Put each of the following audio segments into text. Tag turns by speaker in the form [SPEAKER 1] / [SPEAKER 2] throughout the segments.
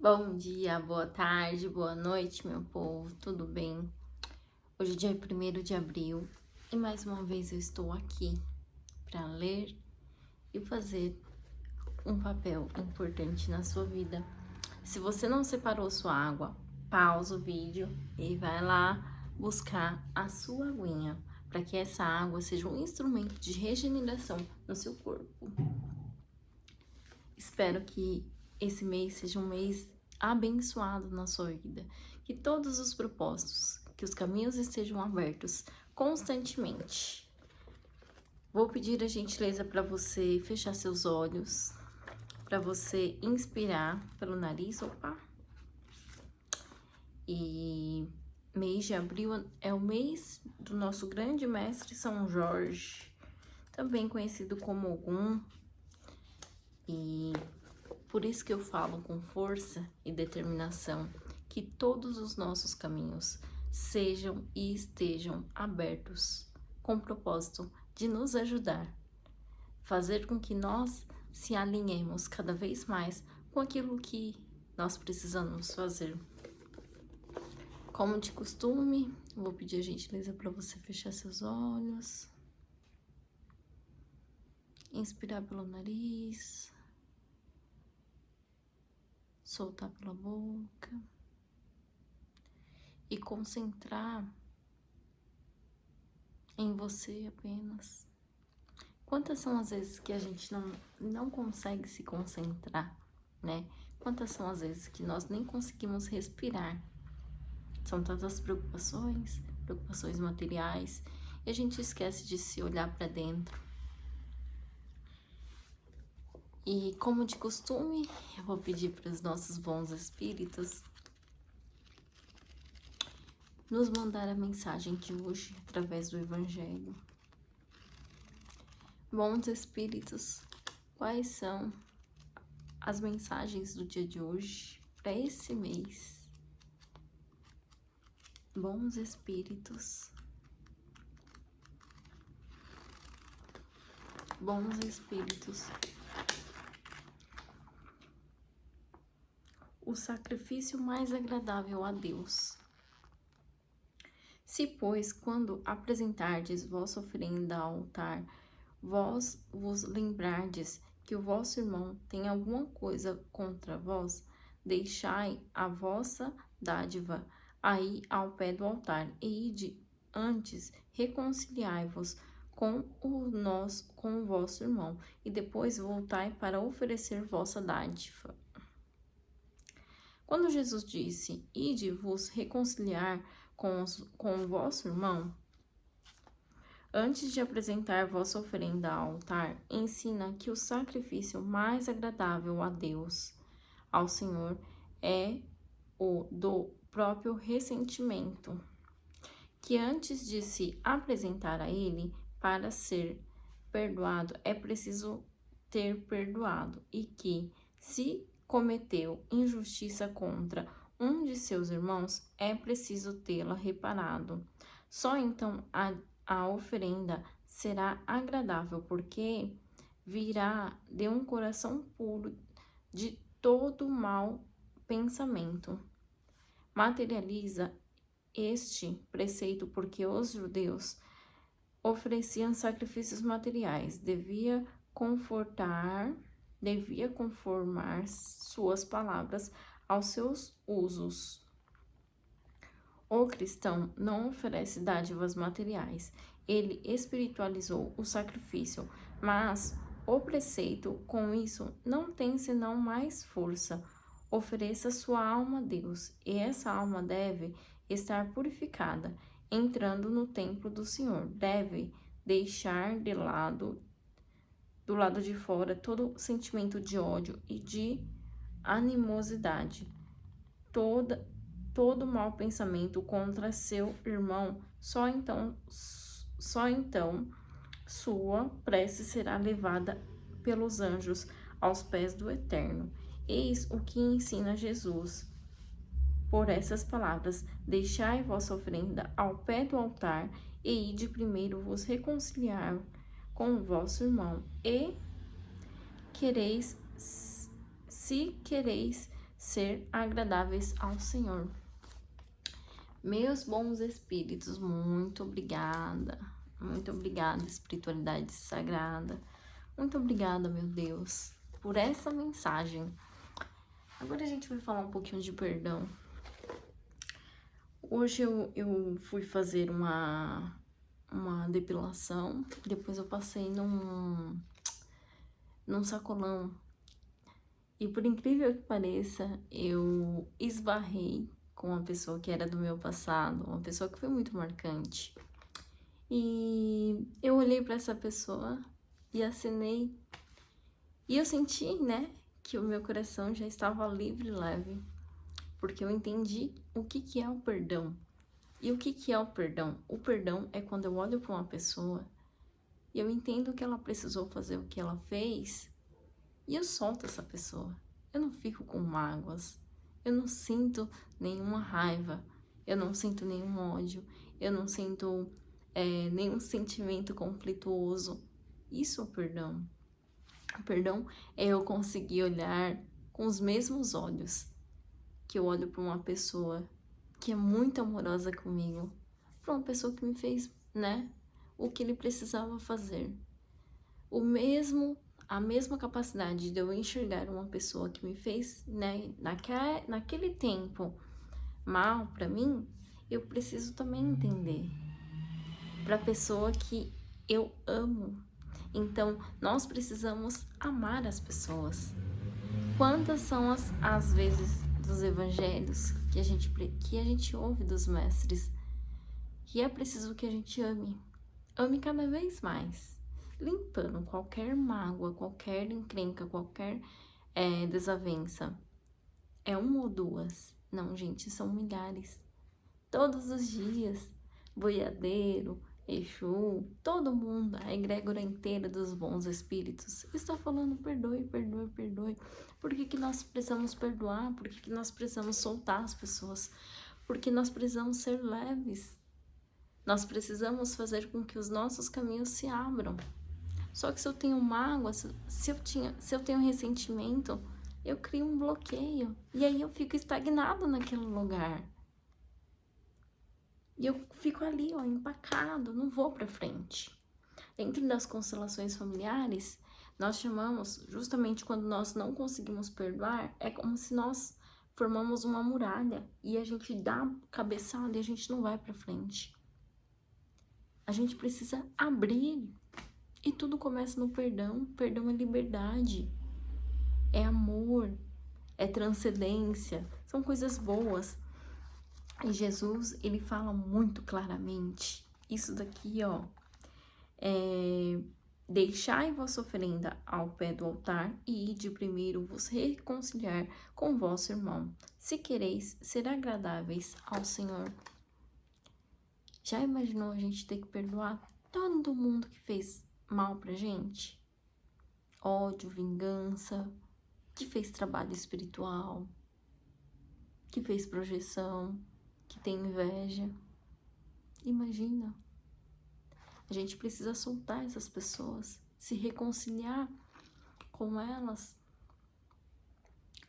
[SPEAKER 1] Bom dia, boa tarde, boa noite, meu povo, tudo bem? Hoje é dia 1º de abril e mais uma vez eu estou aqui para ler e fazer um papel importante na sua vida. Se você não separou sua água, pausa o vídeo e vai lá buscar a sua aguinha, para que essa água seja um instrumento de regeneração no seu corpo. Espero que esse mês seja um mês abençoado na sua vida, que todos os propósitos, que os caminhos estejam abertos constantemente. Vou pedir a gentileza para você fechar seus olhos, para você inspirar pelo nariz, opa. E mês de abril é o mês do nosso grande mestre São Jorge, também conhecido como Ogum. E por isso que eu falo com força e determinação que todos os nossos caminhos sejam e estejam abertos com o propósito de nos ajudar, fazer com que nós se alinhemos cada vez mais com aquilo que nós precisamos fazer. Como de costume, vou pedir a gentileza para você fechar seus olhos, inspirar pelo nariz, soltar pela boca e concentrar em você apenas. Quantas são as vezes que a gente não consegue se concentrar, né? Quantas são as vezes que nós nem conseguimos respirar? São tantas preocupações materiais, e a gente esquece de se olhar para dentro. E como de costume, eu vou pedir para os nossos bons espíritos nos mandar a mensagem de hoje através do Evangelho. Bons espíritos, quais são as mensagens do dia de hoje para esse mês? Bons espíritos, bons espíritos. O sacrifício mais agradável a Deus. Se, pois, quando apresentardes vossa oferenda ao altar, vós vos lembrardes que o vosso irmão tem alguma coisa contra vós, deixai a vossa dádiva aí ao pé do altar, e ide antes reconciliai-vos com o vosso irmão, e depois voltai para oferecer vossa dádiva. Quando Jesus disse, ide vos reconciliar com o vosso irmão, antes de apresentar vossa oferenda ao altar, ensina que o sacrifício mais agradável a Deus, ao Senhor, é o do próprio ressentimento, que antes de se apresentar a Ele para ser perdoado, é preciso ter perdoado, e que, se cometeu injustiça contra um de seus irmãos, é preciso tê-la reparado. Só então a oferenda será agradável, porque virá de um coração puro de todo mau pensamento. Materializa este preceito porque os judeus ofereciam sacrifícios materiais, devia conformar suas palavras aos seus usos. O cristão não oferece dádivas materiais, ele espiritualizou o sacrifício, mas o preceito com isso não tem senão mais força. Ofereça sua alma a Deus, e essa alma deve estar purificada, entrando no templo do Senhor. Deve deixar do lado de fora todo sentimento de ódio e de animosidade, todo mau pensamento contra seu irmão. Só então sua prece será levada pelos anjos aos pés do Eterno. Eis o que ensina Jesus por essas palavras: deixai vossa oferenda ao pé do altar, e ide primeiro vos reconciliar com o vosso irmão, e se quereis ser agradáveis ao Senhor. Meus bons espíritos, muito obrigada. Muito obrigada, espiritualidade sagrada. Muito obrigada, meu Deus, por essa mensagem. Agora a gente vai falar um pouquinho de perdão. Hoje eu fui fazer uma depilação, depois eu passei num sacolão. E por incrível que pareça, eu esbarrei com uma pessoa que era do meu passado, uma pessoa que foi muito marcante. E eu olhei para essa pessoa e acenei. E eu senti, né, que o meu coração já estava livre e leve, porque eu entendi o que é o perdão. E o que é o perdão? O perdão é quando eu olho para uma pessoa e eu entendo que ela precisou fazer o que ela fez e eu solto essa pessoa. Eu não fico com mágoas, eu não sinto nenhuma raiva, eu não sinto nenhum ódio, eu não sinto nenhum sentimento conflituoso. Isso é o perdão. O perdão é eu conseguir olhar com os mesmos olhos que eu olho para uma pessoa que é muito amorosa comigo, para uma pessoa que me fez, né, o que ele precisava fazer. A mesma capacidade de eu enxergar uma pessoa que me fez, né, naquele tempo mal para mim, eu preciso também entender para a pessoa que eu amo. Então, nós precisamos amar as pessoas. Quantas são as vezes dos evangelhos que a gente ouve dos mestres que é preciso que a gente ame cada vez mais, limpando qualquer mágoa, qualquer encrenca, qualquer desavença. É uma ou duas? Não, gente, são milhares. Todos os dias, boiadeiro, Exu, todo mundo, a egrégora inteira dos bons espíritos está falando perdoe, perdoe, perdoe. Por que nós precisamos perdoar? Por que nós precisamos soltar as pessoas? Porque nós precisamos ser leves. Nós precisamos fazer com que os nossos caminhos se abram. Só que se eu tenho mágoa, se eu tenho ressentimento, eu crio um bloqueio. E aí eu fico estagnado naquele lugar. E eu fico ali, ó, empacado, não vou pra frente. Dentro das constelações familiares, nós chamamos, justamente quando nós não conseguimos perdoar, é como se nós formamos uma muralha e a gente dá cabeçada e a gente não vai pra frente. A gente precisa abrir. E tudo começa no perdão. Perdão é liberdade, é amor, é transcendência, são coisas boas. E Jesus, ele fala muito claramente, isso daqui, ó, deixai vossa oferenda ao pé do altar e ide primeiro vos reconciliar com vosso irmão, se quereis ser agradáveis ao Senhor. Já imaginou a gente ter que perdoar todo mundo que fez mal pra gente? Ódio, vingança, que fez trabalho espiritual, que fez projeção, que tem inveja. Imagina. A gente precisa soltar essas pessoas, se reconciliar com elas,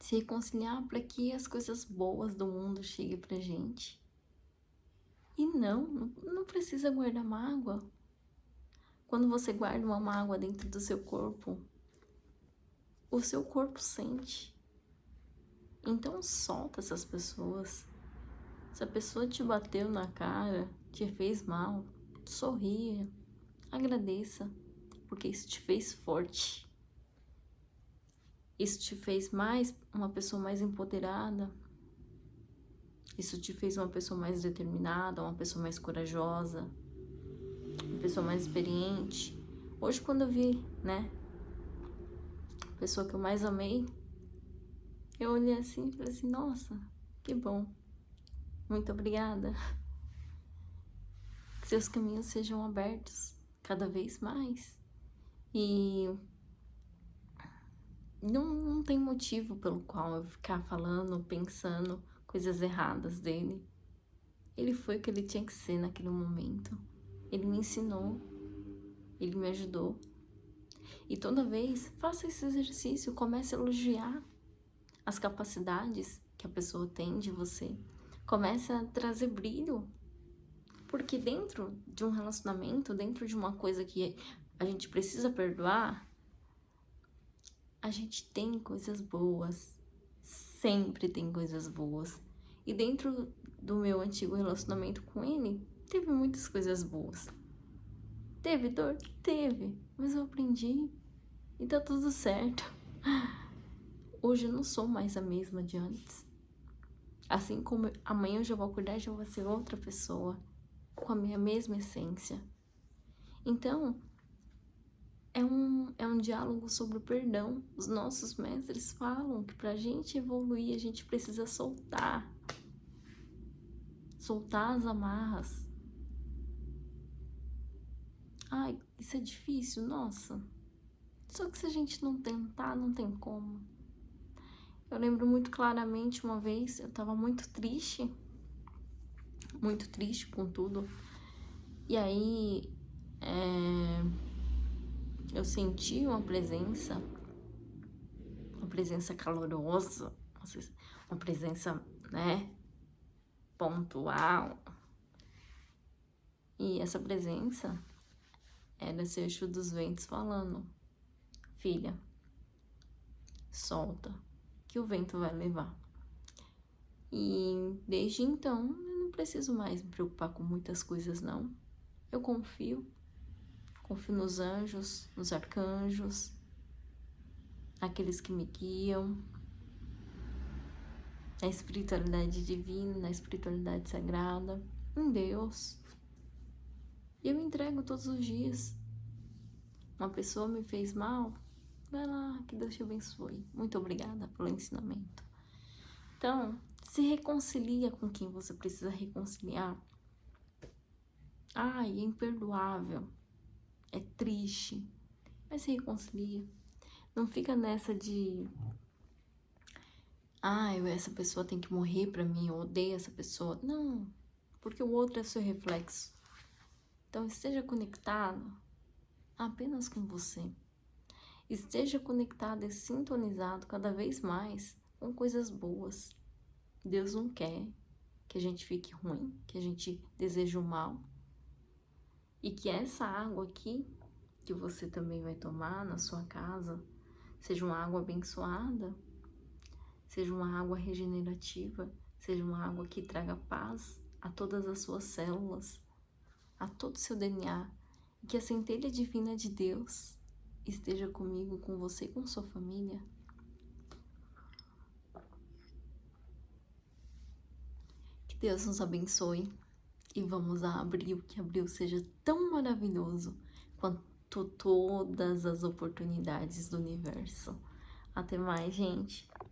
[SPEAKER 1] se reconciliar para que as coisas boas do mundo cheguem pra gente. E não precisa guardar mágoa. Quando você guarda uma mágoa dentro do seu corpo, o seu corpo sente. Então solta essas pessoas. Se a pessoa te bateu na cara, te fez mal, sorria, agradeça, porque isso te fez forte. Isso te fez uma pessoa mais empoderada. Isso te fez uma pessoa mais determinada, uma pessoa mais corajosa, uma pessoa mais experiente. Hoje, quando eu vi, né, a pessoa que eu mais amei, eu olhei assim e falei assim, nossa, que bom. Muito obrigada. Que seus caminhos sejam abertos cada vez mais. E não tem motivo pelo qual eu ficar falando, pensando coisas erradas dele. Ele foi o que ele tinha que ser naquele momento. Ele me ensinou, ele me ajudou. E toda vez, faça esse exercício, comece a elogiar as capacidades que a pessoa tem de você. Comece a trazer brilho. Porque dentro de um relacionamento, dentro de uma coisa que a gente precisa perdoar, a gente tem coisas boas. Sempre tem coisas boas. E dentro do meu antigo relacionamento com ele, teve muitas coisas boas. Teve dor? Teve. Mas eu aprendi. E tá tudo certo. Hoje eu não sou mais a mesma de antes. Assim como amanhã eu já vou acordar, já vou ser outra pessoa. Com a minha mesma essência. Então, é um diálogo sobre o perdão. Os nossos mestres falam que pra gente evoluir, a gente precisa soltar. Soltar as amarras. Ai, isso é difícil, nossa. Só que se a gente não tentar, não tem como. Eu lembro muito claramente uma vez, eu tava muito triste com tudo. E aí, eu senti uma presença calorosa, uma presença, né, pontual. E essa presença era esse Exu dos ventos falando: filha, solta, que o vento vai levar. E desde então, eu não preciso mais me preocupar com muitas coisas, não. Eu confio nos anjos, nos arcanjos, naqueles que me guiam, na espiritualidade divina, na espiritualidade sagrada, em Deus. E eu entrego todos os dias. Uma pessoa me fez mal, vai lá, que Deus te abençoe. Muito obrigada pelo ensinamento. Então, se reconcilia com quem você precisa reconciliar. Ai, é imperdoável, é triste, mas se reconcilia. Não fica nessa de... essa pessoa tem que morrer pra mim, eu odeio essa pessoa. Não, porque o outro é seu reflexo. Então, esteja conectado apenas com você. Esteja conectado e sintonizado cada vez mais com coisas boas. Deus não quer que a gente fique ruim, que a gente deseje o mal. E que essa água aqui, que você também vai tomar na sua casa, seja uma água abençoada, seja uma água regenerativa, seja uma água que traga paz a todas as suas células, a todo o seu DNA, e que a centelha divina de Deus esteja comigo, com você e com sua família. Que Deus nos abençoe e vamos a Abril, que Abril seja tão maravilhoso quanto todas as oportunidades do universo. Até mais, gente!